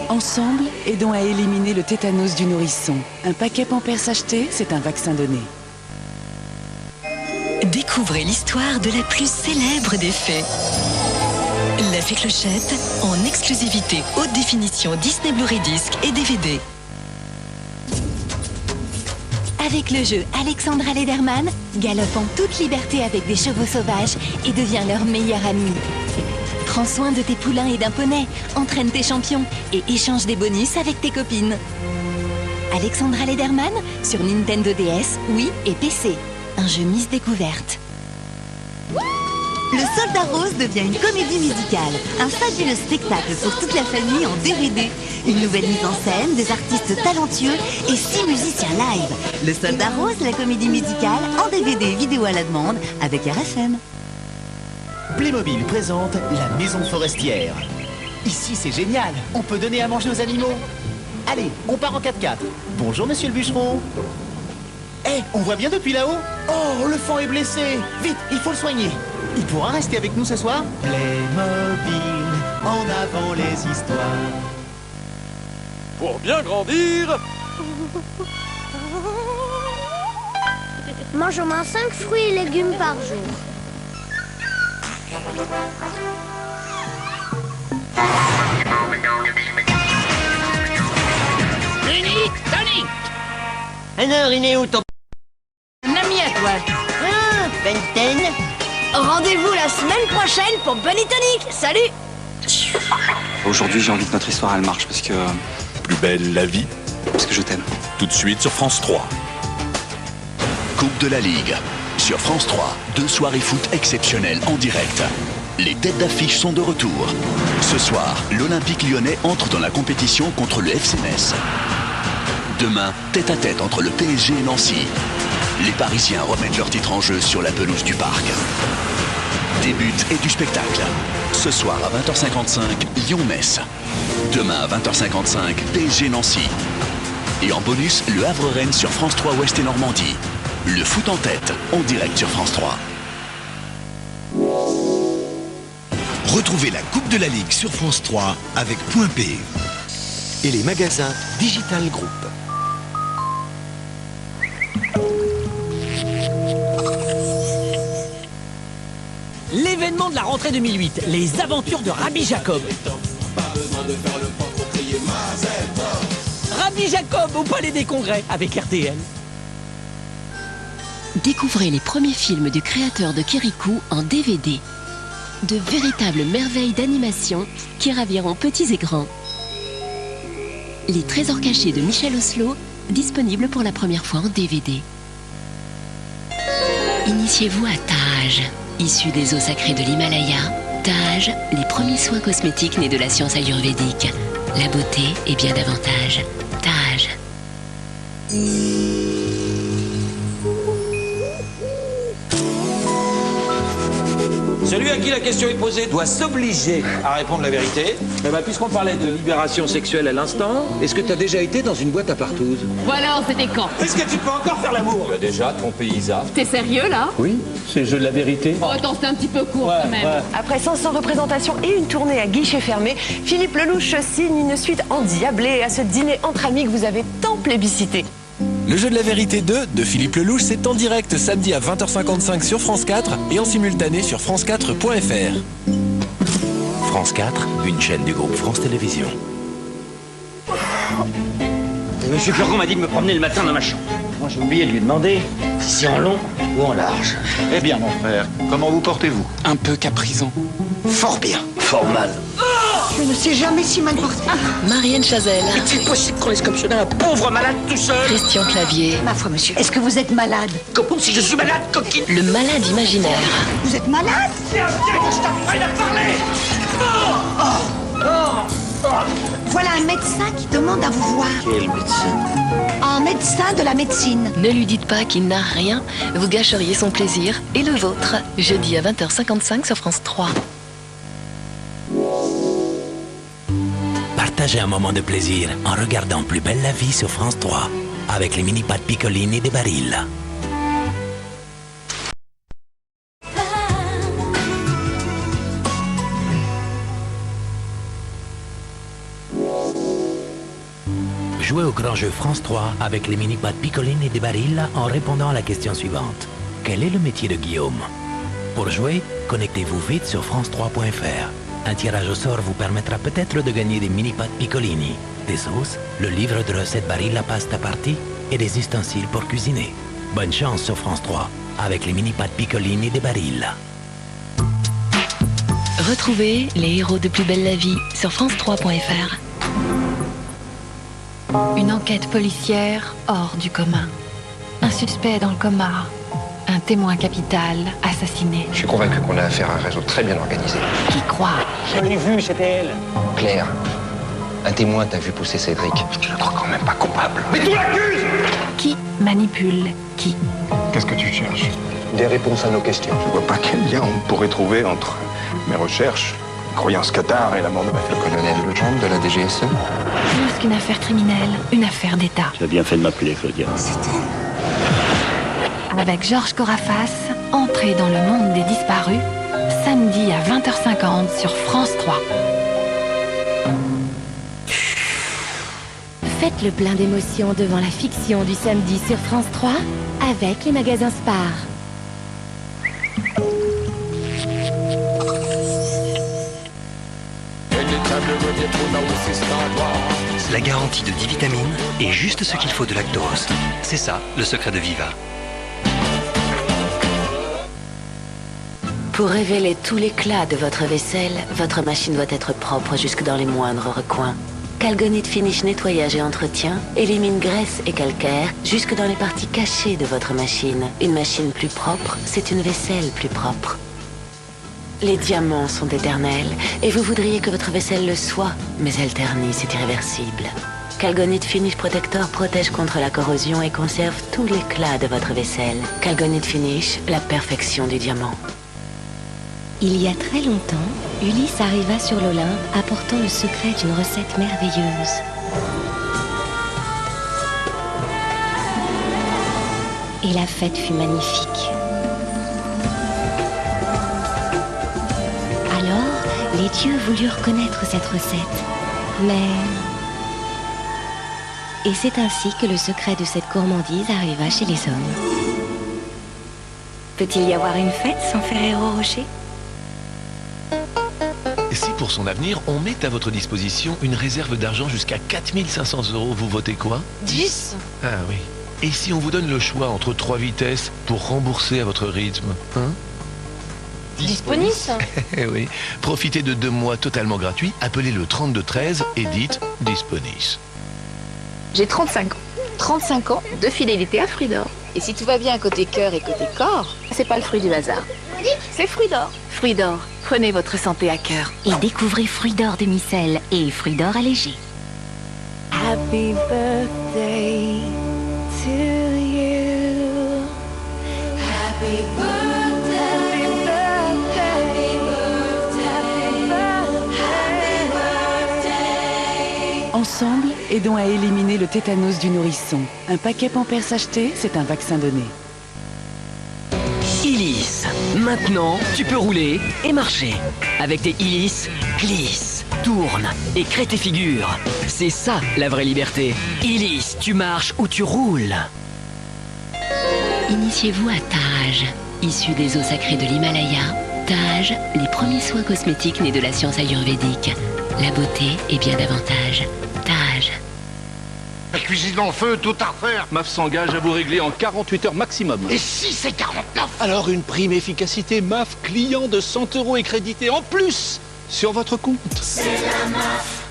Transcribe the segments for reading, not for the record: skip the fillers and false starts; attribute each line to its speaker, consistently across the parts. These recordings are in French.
Speaker 1: Ensemble, aidons à éliminer le tétanos du nourrisson. Un paquet Pampers acheté, c'est un vaccin donné.
Speaker 2: Découvrez l'histoire de la plus célèbre des fées. La Fée Clochette, en exclusivité haute définition Disney Blu-ray Disc et DVD.
Speaker 3: Avec le jeu Alexandra Lederman, galope en toute liberté avec des chevaux sauvages et devient leur meilleur ami. Prends soin de tes poulains et d'un poney, entraîne tes champions et échange des bonus avec tes copines. Alexandra Lederman sur Nintendo DS, Wii et PC. Un jeu Miss Découverte. Le Soldat Rose devient une comédie musicale, un fabuleux spectacle pour toute la famille en DVD. Une nouvelle mise en scène, des artistes talentueux et 6 musiciens live. Le Soldat Rose, la comédie musicale en DVD, vidéo à la demande avec RFM.
Speaker 4: Playmobil présente la maison forestière. Ici, c'est génial. On peut donner à manger aux animaux. Allez, on part en 4x4. Bonjour, monsieur le bûcheron. Eh, on voit bien depuis là-haut. Oh, le fan est blessé. Vite, il faut le soigner. Il pourra rester avec nous ce soir. Playmobil, en avant les histoires.
Speaker 5: Pour bien grandir,
Speaker 6: Mange au moins 5 fruits et légumes par jour.
Speaker 7: Tony! Alors, il est où ton...
Speaker 8: Un ami à toi.
Speaker 7: Ah, Benten.
Speaker 6: Rendez-vous la semaine prochaine pour Bunny Tonic. Salut!
Speaker 9: Aujourd'hui, j'ai envie que notre histoire, elle marche parce que
Speaker 5: plus belle la vie,
Speaker 9: je t'aime.
Speaker 5: tout de suite sur France 3.
Speaker 10: Coupe de la Ligue. Sur France 3, 2 soirées foot exceptionnelles en direct. Les têtes d'affiche sont de retour. Ce soir, l'Olympique lyonnais entre dans la compétition contre le FC Metz. Demain, tête à tête entre le PSG et Nancy. Les Parisiens remettent leur titre en jeu sur la pelouse du Parc. Des buts et du spectacle. Ce soir à 20h55, Lyon-Metz. Demain à 20h55, PSG-Nancy. Et en bonus, le Havre-Rennes sur France 3 Ouest et Normandie. Le foot en tête, en direct sur France 3.
Speaker 11: Retrouvez la Coupe de la Ligue sur France 3 avec Point P et les magasins Digital Group.
Speaker 12: L'événement de la rentrée 2008, les aventures de Rabbi Jacob. Rabbi Jacob au Palais des Congrès avec RTL.
Speaker 2: Découvrez les premiers films du créateur de Kirikou en DVD. De véritables merveilles d'animation qui raviront petits et grands. Les trésors cachés de Michel Oslo, disponibles pour la première fois en DVD. Initiez-vous à Taj, issu des eaux sacrées de l'Himalaya. Taj, les premiers soins cosmétiques nés de la science ayurvédique. La beauté et bien davantage. Taj.
Speaker 13: Celui à qui la question est posée doit s'obliger à répondre la vérité. Eh ben, puisqu'on parlait de libération sexuelle à l'instant, est-ce que tu as déjà été dans une boîte à partouze?
Speaker 8: Ou alors, c'était quand?
Speaker 13: Est-ce que tu peux encore faire l'amour? Tu as déjà trompé Isa.
Speaker 8: T'es sérieux, là?
Speaker 13: Oui, c'est le jeu de la vérité.
Speaker 8: Oh, attends, c'était un petit peu court, quand même.
Speaker 14: Après 500 représentations et une tournée à guichet fermé, Philippe Lelouch signe une suite endiablée à ce dîner entre amis que vous avez tant plébiscité.
Speaker 15: Le jeu de la vérité 2 de Philippe Lelouch, c'est en direct samedi à 20h55 sur France 4 et en simultané sur france4.fr.
Speaker 11: France 4, une chaîne du groupe France Télévisions.
Speaker 7: Monsieur Florent m'a dit de me promener le matin dans ma chambre. Moi, j'ai oublié de lui demander si c'est en long ou en large.
Speaker 16: Eh bien, mon frère, comment vous portez-vous?
Speaker 9: Un peu caprisant.
Speaker 7: Fort bien. Fort mal.
Speaker 6: Je ne sais jamais si mal porté.
Speaker 2: Marianne Chazelle.
Speaker 7: C'est possible qu'on laisse comme cela un pauvre malade tout seul?
Speaker 2: Christian Clavier.
Speaker 6: Ma foi, monsieur, est-ce que vous êtes malade?
Speaker 7: Comment si je suis malade, coquine?
Speaker 2: Le malade imaginaire.
Speaker 6: Vous êtes malade?
Speaker 7: Viens, que je t'apprenne à parler!
Speaker 6: Voilà un médecin qui demande à vous voir.
Speaker 7: Quel médecin?
Speaker 6: Un médecin de la médecine.
Speaker 2: Ne lui dites pas qu'il n'a rien, vous gâcheriez son plaisir et le vôtre. Jeudi à 20h55 sur France 3.
Speaker 11: Partagez un moment de plaisir en regardant Plus belle la vie sur France 3 avec les mini-pâtes Piccolini de Barilla.
Speaker 17: Jouez au grand jeu France 3 avec les mini-pads Piccolini et des Barilla en répondant à la question suivante. Quel est le métier de Guillaume? Pour jouer, connectez-vous vite sur france3.fr. Un tirage au sort vous permettra peut-être de gagner des mini-pads Piccolini, des sauces, le livre de recettes Barilla Pasta Party et des ustensiles pour cuisiner. Bonne chance sur France 3 avec les mini-pads Piccolini des Barilla.
Speaker 2: Retrouvez les héros de Plus belle la vie sur france3.fr.
Speaker 3: Une enquête policière hors du commun. Un suspect dans le coma. Un témoin capital assassiné.
Speaker 18: Je suis convaincu qu'on a affaire à un réseau très bien organisé.
Speaker 3: Qui croit?
Speaker 12: Je l'ai vu, c'était elle.
Speaker 18: Claire, un témoin t'a vu pousser Cédric. Tu le crois quand même pas coupable.
Speaker 12: Mais tu l'accuses!
Speaker 3: Qui manipule qui?
Speaker 16: Qu'est-ce que tu cherches?
Speaker 18: Des réponses à nos questions.
Speaker 16: Je vois pas quel lien on pourrait trouver entre mes recherches, croyances Qatar et la mort de ma fille.
Speaker 18: Le colonel Legendre de la DGSE.
Speaker 3: Plus qu'une affaire criminelle, une affaire d'État.
Speaker 7: Tu as bien fait de m'appeler, Claudia.
Speaker 3: C'est elle. Avec Georges Corafas, entrée dans le monde des disparus, samedi à 20h50 sur France 3.
Speaker 6: Faites le plein d'émotions devant la fiction du samedi sur France 3 avec les magasins Spar.
Speaker 11: La garantie de 10 vitamines et juste ce qu'il faut de lactose. C'est ça, le secret de Viva.
Speaker 1: Pour révéler tout l'éclat de votre vaisselle, votre machine doit être propre jusque dans les moindres recoins. Calgonit Finish nettoyage et entretien élimine graisse et calcaire jusque dans les parties cachées de votre machine. Une machine plus propre, c'est une vaisselle plus propre. Les diamants sont éternels et vous voudriez que votre vaisselle le soit, mais elle ternit, c'est irréversible. Calgonit Finish Protector protège contre la corrosion et conserve tout l'éclat de votre vaisselle. Calgonit Finish, la perfection du diamant.
Speaker 6: Il y a très longtemps, Ulysse arriva sur l'Olympe apportant le secret d'une recette merveilleuse. Et la fête fut magnifique. Alors, les dieux voulurent connaître cette recette. Et c'est ainsi que le secret de cette gourmandise arriva chez les hommes. Peut-il y avoir une fête sans Ferrero Rocher ?
Speaker 15: Si pour son avenir, on met à votre disposition une réserve d'argent jusqu'à 4 500 €, vous votez quoi?
Speaker 8: 10.
Speaker 15: Ah oui. Et si on vous donne le choix entre 3 vitesses pour rembourser à votre rythme, hein?
Speaker 8: Disponis.
Speaker 15: Eh oui. Profitez de 2 mois totalement gratuits, appelez le 3213 et dites Disponis.
Speaker 8: J'ai 35 ans. 35 ans de fidélité à Fruits d'Or. Et si tout va bien côté cœur et côté corps, c'est pas le fruit du hasard. C'est Fruits d'Or. Fruits d'Or, prenez votre santé à cœur.
Speaker 6: Et découvrez Fruits d'Or demi-sel et Fruits d'Or allégé. Happy birthday to you. Happy birthday. Happy birthday. Happy birthday.
Speaker 1: Ensemble, aidons à éliminer le tétanos du nourrisson. Un paquet Pampers acheté, c'est un vaccin donné.
Speaker 12: Illis. Maintenant, tu peux rouler et marcher. Avec tes Illis, glisse, tourne et crée tes figures. C'est ça, la vraie liberté. Illis, tu marches ou tu roules.
Speaker 2: Initiez-vous à Taj. Issu des eaux sacrées de l'Himalaya, Taj, les premiers soins cosmétiques nés de la science ayurvédique. La beauté est bien davantage. Taj.
Speaker 19: La cuisine en feu, tout à refaire.
Speaker 5: MAF s'engage à vous régler en 48 heures maximum.
Speaker 19: Et si c'est 49?
Speaker 5: Alors une prime efficacité MAF client de 100 € est crédité en plus sur votre compte.
Speaker 19: C'est la MAF.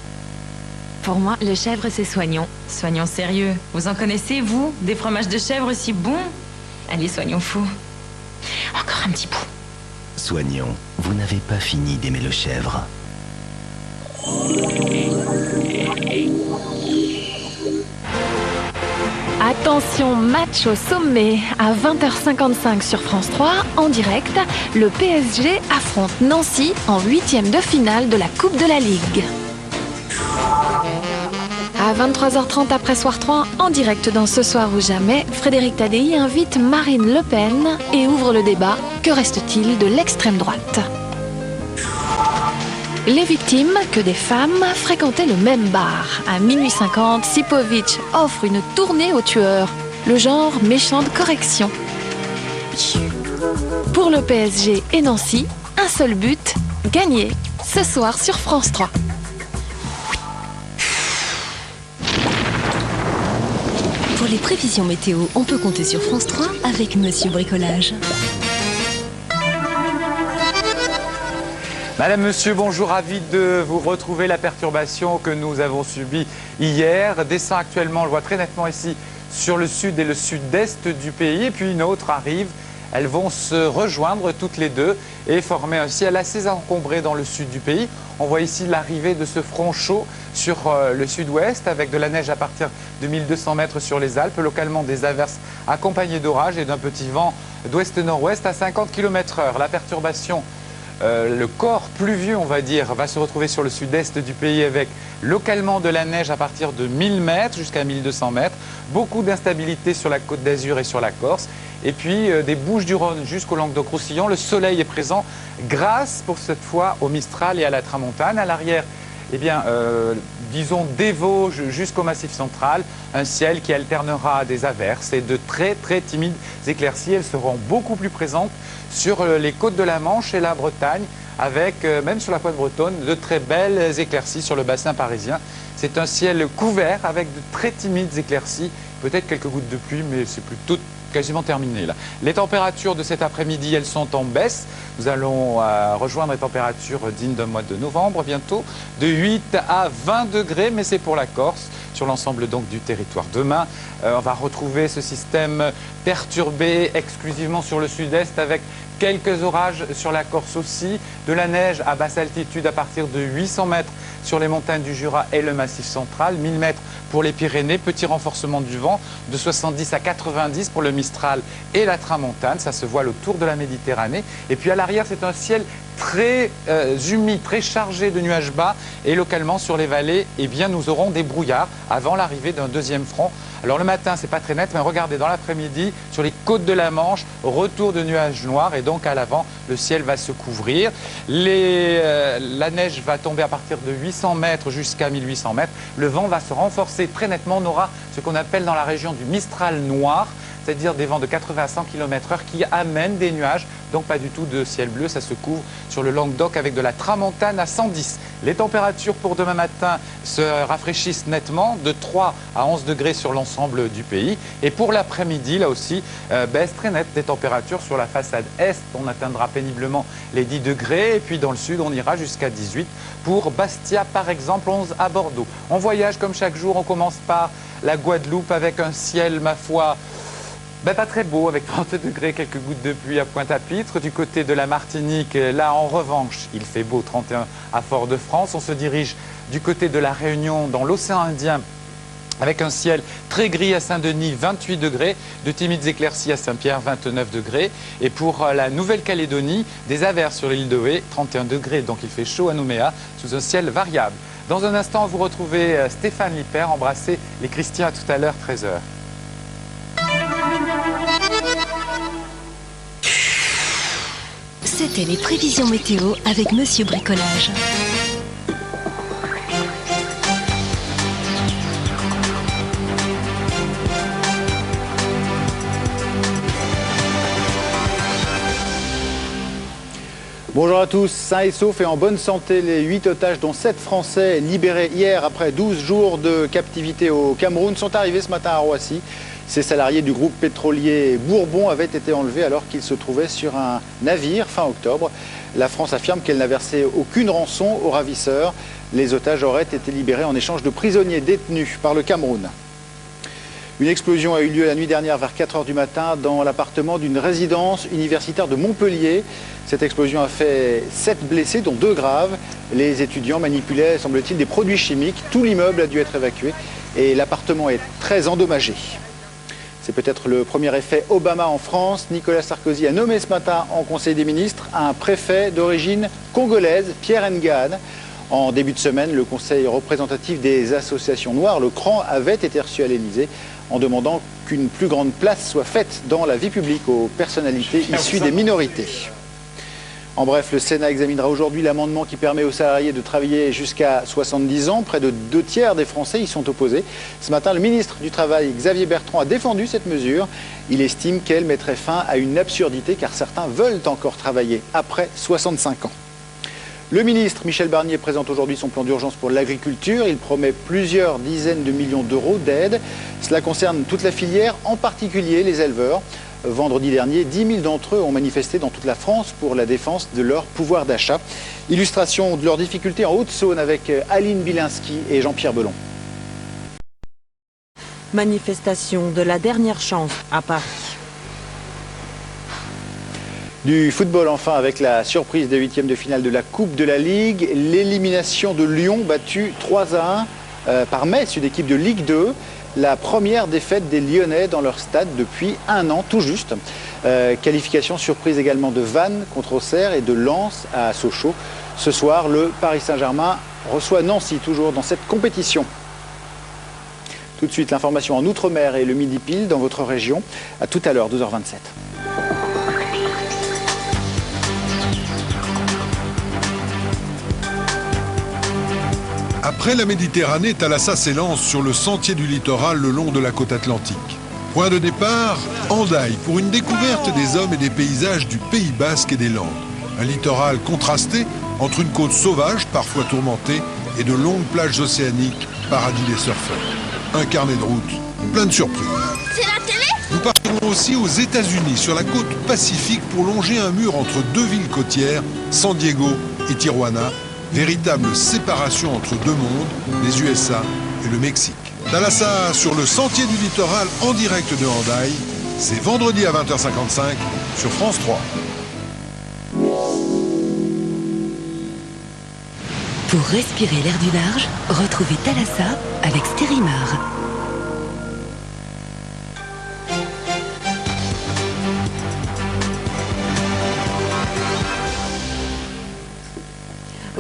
Speaker 20: Pour moi, le chèvre, c'est soignons. Soignons sérieux. Vous en connaissez, vous? Des fromages de chèvre si bons? Allez, soignons fous. Encore un petit bout.
Speaker 11: Soignons, vous n'avez pas fini d'aimer le chèvre.
Speaker 3: Attention, match au sommet. À 20h55 sur France 3, en direct, le PSG affronte Nancy en 8e de finale de la Coupe de la Ligue. À 23h30 après Soir 3, en direct dans Ce Soir ou Jamais, Frédéric Tadei invite Marine Le Pen et ouvre le débat. Que reste-t-il de l'extrême droite ?
Speaker 21: Les victimes, que des femmes, fréquentaient le même bar. À minuit 50, Sipovic offre une tournée aux tueurs, le genre méchant de correction. Pour le PSG et Nancy, un seul but, gagner, ce soir sur France 3.
Speaker 2: Pour les prévisions météo, on peut compter sur France 3 avec Monsieur Bricolage.
Speaker 22: Madame, Monsieur, bonjour, ravi de vous retrouver. La perturbation que nous avons subie hier descend actuellement, on le voit très nettement ici, sur le sud et le sud-est du pays. Et puis une autre arrive. Elles vont se rejoindre toutes les deux et former un ciel assez encombré dans le sud du pays. On voit ici l'arrivée de ce front chaud sur le sud-ouest avec de la neige à partir de 1200 mètres sur les Alpes, localement des averses accompagnées d'orages et d'un petit vent d'ouest-nord-ouest à 50 km/h. La perturbation, le corps pluvieux, on va dire, va se retrouver sur le sud-est du pays avec localement de la neige à partir de 1000 mètres jusqu'à 1200 mètres. Beaucoup d'instabilité sur la Côte d'Azur et sur la Corse. Et puis des Bouches-du-Rhône jusqu'au Languedoc-Roussillon. Le soleil est présent grâce pour cette fois au Mistral et à la Tramontane. À l'arrière, eh bien, disons des Vosges jusqu'au Massif central, un ciel qui alternera des averses et de très très timides éclaircies. Elles seront beaucoup plus présentes sur les côtes de la Manche et la Bretagne, avec même sur la pointe bretonne de très belles éclaircies sur le bassin parisien. C'est un ciel couvert avec de très timides éclaircies, peut-être quelques gouttes de pluie, mais c'est plutôt quasiment terminé là. Les températures de cet après-midi, elles sont en baisse. Nous allons rejoindre les températures dignes d'un mois de novembre bientôt, de 8 à 20 degrés, mais c'est pour la Corse, sur l'ensemble donc du territoire. Demain, on va retrouver ce système perturbé exclusivement sur le sud-est avec quelques orages sur la Corse aussi, de la neige à basse altitude à partir de 800 mètres sur les montagnes du Jura et le Massif central, 1000 mètres pour les Pyrénées, petit renforcement du vent de 70 à 90 pour le Mistral et la Tramontane, ça se voile autour de la Méditerranée. Et puis à l'arrière, c'est un ciel très humide, très chargé de nuages bas et localement sur les vallées, eh bien, nous aurons des brouillards avant l'arrivée d'un deuxième front. Alors le matin, c'est pas très net, mais regardez, dans l'après-midi, sur les côtes de la Manche, retour de nuages noirs et donc à l'avant, le ciel va se couvrir. La neige va tomber à partir de 800 mètres jusqu'à 1800 mètres. Le vent va se renforcer très nettement. On aura ce qu'on appelle dans la région du Mistral noir, c'est-à-dire des vents de 80 à 100 km/h qui amènent des nuages, donc pas du tout de ciel bleu, ça se couvre sur le Languedoc avec de la Tramontane à 110. Les températures pour demain matin se rafraîchissent nettement, de 3 à 11 degrés sur l'ensemble du pays. Et pour l'après-midi, là aussi, baisse très nette des températures sur la façade est, on atteindra péniblement les 10 degrés, et puis dans le sud, on ira jusqu'à 18. Pour Bastia, par exemple, 11 à Bordeaux. On voyage comme chaque jour, on commence par la Guadeloupe avec un ciel, ma foi, pas très beau, avec 30 degrés, quelques gouttes de pluie à Pointe-à-Pitre. Du côté de la Martinique, là en revanche, il fait beau, 31 à Fort-de-France. On se dirige du côté de la Réunion, dans l'océan Indien, avec un ciel très gris à Saint-Denis, 28 degrés, de timides éclaircies à Saint-Pierre, 29 degrés. Et pour la Nouvelle-Calédonie, des averses sur l'île de Hé, 31 degrés, donc il fait chaud à Nouméa, sous un ciel variable. Dans un instant, vous retrouvez Stéphane Lippert, embrasser les Christiens à tout à l'heure, 13h.
Speaker 2: C'était les prévisions météo avec Monsieur Bricolage.
Speaker 23: Bonjour à tous, sains et saufs et en bonne santé, les 8 otages dont 7 Français libérés hier après 12 jours de captivité au Cameroun sont arrivés ce matin à Roissy. Ces salariés du groupe pétrolier Bourbon avaient été enlevés alors qu'ils se trouvaient sur un navire fin octobre. La France affirme qu'elle n'a versé aucune rançon aux ravisseurs. Les otages auraient été libérés en échange de prisonniers détenus par le Cameroun. Une explosion a eu lieu la nuit dernière vers 4 h du matin dans l'appartement d'une résidence universitaire de Montpellier. Cette explosion a fait 7 blessés, dont 2 graves. Les étudiants manipulaient, semble-t-il, des produits chimiques. Tout l'immeuble a dû être évacué et l'appartement est très endommagé. C'est peut-être le premier effet Obama en France. Nicolas Sarkozy a nommé ce matin en Conseil des ministres un préfet d'origine congolaise, Pierre Ngane. En début de semaine, le Conseil représentatif des associations noires, le CRAN, avait été reçu à l'Élysée en demandant qu'une plus grande place soit faite dans la vie publique aux personnalités issues des minorités. En bref, le Sénat examinera aujourd'hui l'amendement qui permet aux salariés de travailler jusqu'à 70 ans. Près de 2 tiers des Français y sont opposés. Ce matin, le ministre du Travail, Xavier Bertrand, a défendu cette mesure. Il estime qu'elle mettrait fin à une absurdité car certains veulent encore travailler après 65 ans. Le ministre Michel Barnier présente aujourd'hui son plan d'urgence pour l'agriculture. Il promet plusieurs dizaines de millions d'euros d'aide. Cela concerne toute la filière, en particulier les éleveurs. Vendredi dernier, 10 000 d'entre eux ont manifesté dans toute la France pour la défense de leur pouvoir d'achat. Illustration de leurs difficultés en Haute-Saône avec Aline Bilinski et Jean-Pierre Belon.
Speaker 4: Manifestation de la dernière chance à Paris.
Speaker 23: Du football enfin avec la surprise des 8e de finale de la Coupe de la Ligue. L'élimination de Lyon battue 3-1 par Metz, une équipe de Ligue 2. La première défaite des Lyonnais dans leur stade depuis 1 an, tout juste. Qualification surprise également de Vannes contre Auxerre et de Lens à Sochaux. Ce soir, le Paris Saint-Germain reçoit Nancy, toujours dans cette compétition. Tout de suite, l'information en Outre-mer et le Midi Pile dans votre région. À tout à l'heure, 12h27.
Speaker 10: Après la Méditerranée, Thalassa s'élance sur le sentier du littoral le long de la côte atlantique. Point de départ, Hendaye, pour une découverte des hommes et des paysages du Pays Basque et des Landes. Un littoral contrasté entre une côte sauvage, parfois tourmentée, et de longues plages océaniques, paradis des surfeurs. Un carnet de route, plein de surprises.
Speaker 19: C'est la télé?
Speaker 10: Nous partirons aussi aux États-Unis, sur la côte pacifique, pour longer un mur entre 2 villes côtières, San Diego et Tijuana, véritable séparation entre 2 mondes, les USA et le Mexique. Thalassa sur le sentier du littoral en direct de Hendaye, c'est vendredi à 20h55 sur France 3.
Speaker 2: Pour respirer l'air du large, retrouvez Thalassa avec Stérimar.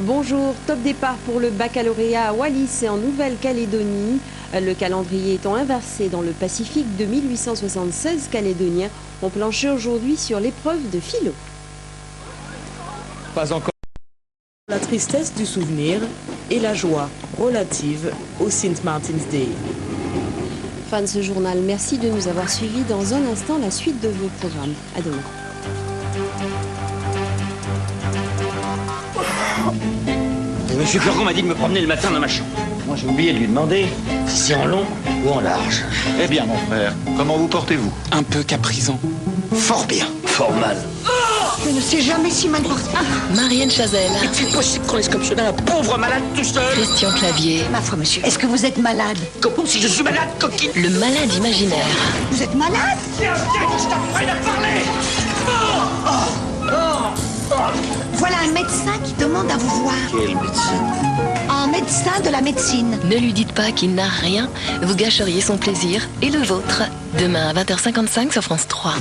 Speaker 13: Bonjour, top départ pour le baccalauréat à Wallis et en Nouvelle-Calédonie. Le calendrier étant inversé dans le Pacifique, de 1876 Calédoniens ont planché aujourd'hui sur l'épreuve de philo.
Speaker 23: Pas encore.
Speaker 24: La tristesse du souvenir et la joie relative au St. Martin's Day.
Speaker 13: Fin de ce journal, merci de nous avoir suivis. Dans un instant, la suite de vos programmes. À demain.
Speaker 7: Monsieur Fleuron m'a dit de me promener le matin dans ma chambre. Moi, j'ai oublié de lui demander si c'est en long ou en large.
Speaker 5: Eh bien, mon frère, comment vous portez-vous?
Speaker 9: Un peu caprisant.
Speaker 7: Fort bien. Fort mal.
Speaker 19: Je ne sais jamais si mal porté.
Speaker 2: Marianne Chazelle.
Speaker 7: Est-il possible qu'on laisse comme cela un pauvre malade tout seul?
Speaker 2: Christian Clavier.
Speaker 19: Ma foi, monsieur, est-ce que vous êtes malade?
Speaker 7: Comment si je suis malade, coquine?
Speaker 2: Le malade imaginaire.
Speaker 19: Vous êtes malade?
Speaker 7: Viens, je t'apprenne à parler.
Speaker 19: Voilà un médecin qui demande à vous voir.
Speaker 7: Quel médecin?
Speaker 19: Un médecin de la médecine.
Speaker 2: Ne lui dites pas qu'il n'a rien, vous gâcheriez son plaisir et le vôtre. Demain à 20h55 sur France 3.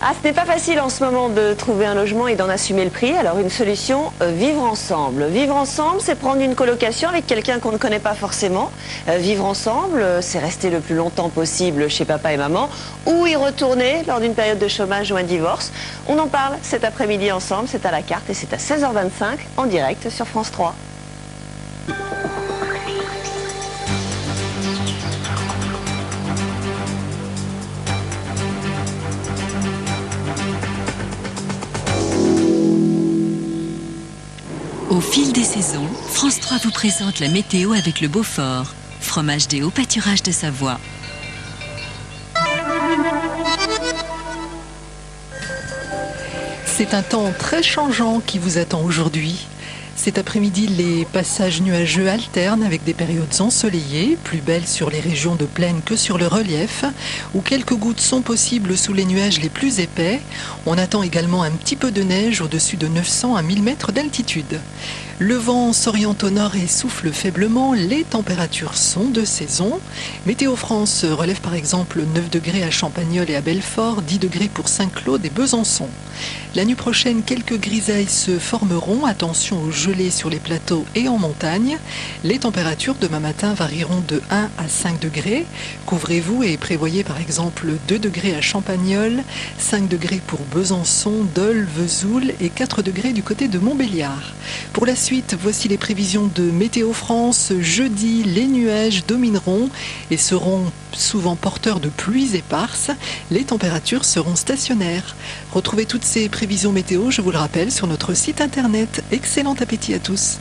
Speaker 14: Ah, ce n'est pas facile en ce moment de trouver un logement et d'en assumer le prix. Alors une solution, vivre ensemble. Vivre ensemble, c'est prendre une colocation avec quelqu'un qu'on ne connaît pas forcément. Vivre ensemble, c'est rester le plus longtemps possible chez papa et maman ou y retourner lors d'une période de chômage ou un divorce. On en parle cet après-midi ensemble, c'est à la carte et c'est à 16h25 en direct sur France 3.
Speaker 2: Au fil des saisons, France 3 vous présente la météo avec le Beaufort, fromage des hauts pâturages de Savoie.
Speaker 25: C'est un temps très changeant qui vous attend aujourd'hui. Cet après-midi, les passages nuageux alternent avec des périodes ensoleillées, plus belles sur les régions de plaine que sur le relief, où quelques gouttes sont possibles sous les nuages les plus épais. On attend également un petit peu de neige au-dessus de 900 à 1000 mètres d'altitude. Le vent s'oriente au nord et souffle faiblement. Les températures sont de saison. Météo France relève par exemple 9 degrés à Champagnole et à Belfort, 10 degrés pour Saint-Claude et Besançon. La nuit prochaine, quelques grisailles se formeront. Attention aux gelées sur les plateaux et en montagne. Les températures demain matin varieront de 1 à 5 degrés. Couvrez-vous et prévoyez par exemple 2 degrés à Champagnole, 5 degrés pour Besançon, Dole, Vesoul et 4 degrés du côté de Montbéliard. Pour la suite, voici les prévisions de Météo France. Jeudi, les nuages domineront et seront souvent porteurs de pluies éparses. Les températures seront stationnaires. Retrouvez toutes ces prévisions météo, je vous le rappelle, sur notre site internet. Excellent appétit à tous.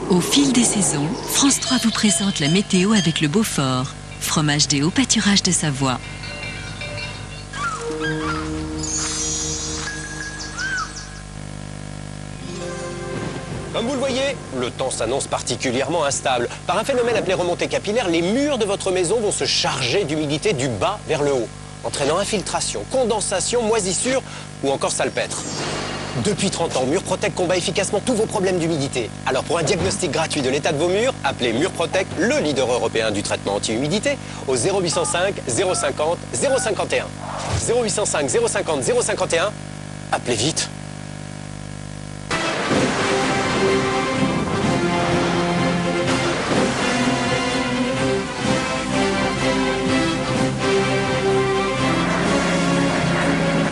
Speaker 2: Au fil des saisons, France 3 vous présente la météo avec le Beaufort, fromage des hauts pâturages de Savoie.
Speaker 8: Comme vous le voyez, le temps s'annonce particulièrement instable. Par un phénomène appelé remontée capillaire, les murs de votre maison vont se charger d'humidité du bas vers le haut, entraînant infiltration, condensation, moisissure ou encore salpêtre. Depuis 30 ans, Murprotec combat efficacement tous vos problèmes d'humidité. Alors pour un diagnostic gratuit de l'état de vos murs, appelez Murprotec, le leader européen du traitement anti-humidité, au 0805 050 051. 0805 050 051, appelez vite.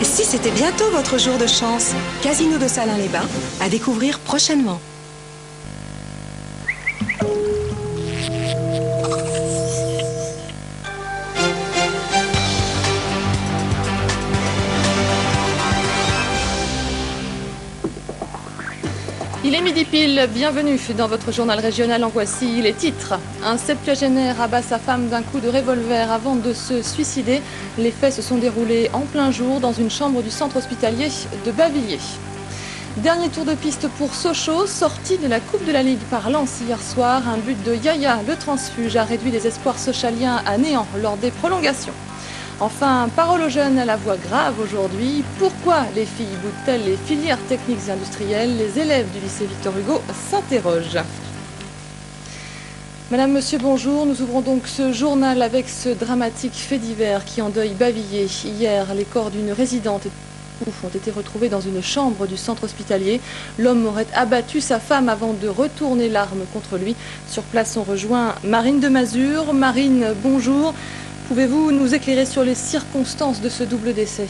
Speaker 15: Si c'était bientôt votre jour de chance, Casino de Salins-les-Bains, à découvrir prochainement.
Speaker 21: Il est midi pile, bienvenue dans votre journal régional. En voici les titres. Un septuagénaire abat sa femme d'un coup de revolver avant de se suicider. Les faits se sont déroulés en plein jour dans une chambre du centre hospitalier de Bavilliers. Dernier tour de piste pour Sochaux, sortie de la Coupe de la Ligue par Lens hier soir. Un but de Yaya, le transfuge, a réduit les espoirs sochaliens à néant lors des prolongations. Enfin, parole aux jeunes à la voix grave aujourd'hui. Pourquoi les filles boudent-elles les filières techniques et industrielles? Les élèves du lycée Victor Hugo s'interrogent. Madame, monsieur, bonjour. Nous ouvrons donc ce journal avec ce dramatique fait divers qui endeuille Bavilliers. Hier, les corps d'une résidente ont été retrouvés dans une chambre du centre hospitalier. L'homme aurait abattu sa femme avant de retourner l'arme contre lui. Sur place, on rejoint Marine de Mazure. Marine, bonjour. Pouvez-vous nous éclairer sur les circonstances de ce double décès ?